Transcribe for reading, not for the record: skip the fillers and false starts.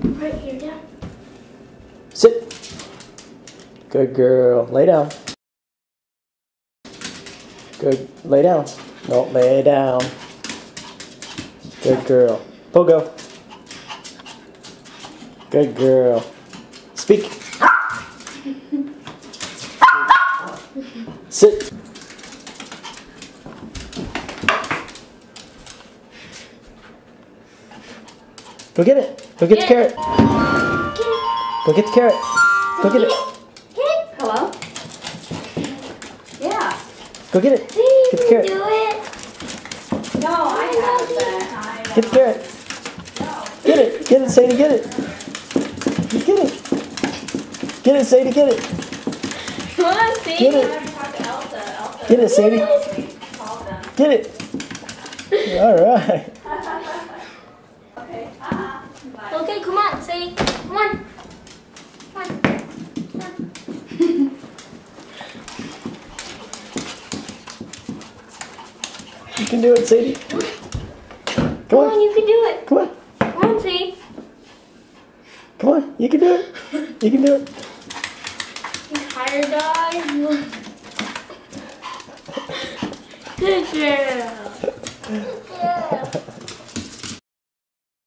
Right here, down. Sit. Good girl. Lay down. Good. Lay down. No, lay down. Good girl. Pogo. Good girl. Speak. Sit. Go get it. Go get the carrot. Go get the carrot. Go get it. Hello? Yeah. Go get it. See, Get the carrot. do it. No, I have that. Get the carrot. Get it. Get it, Sadie. Get it. Get it. Get it, Sadie. Get it. Come on, see. Get it. Get it, Sadie. Get it. All right. Okay, come on, say, come on. Come on. Come on. You can do it, Sadie. Come on, you can do it. Come on. Come on, Sadie. Come on. You can do it. You can do it. You tired, guys? Good girl. Good girl.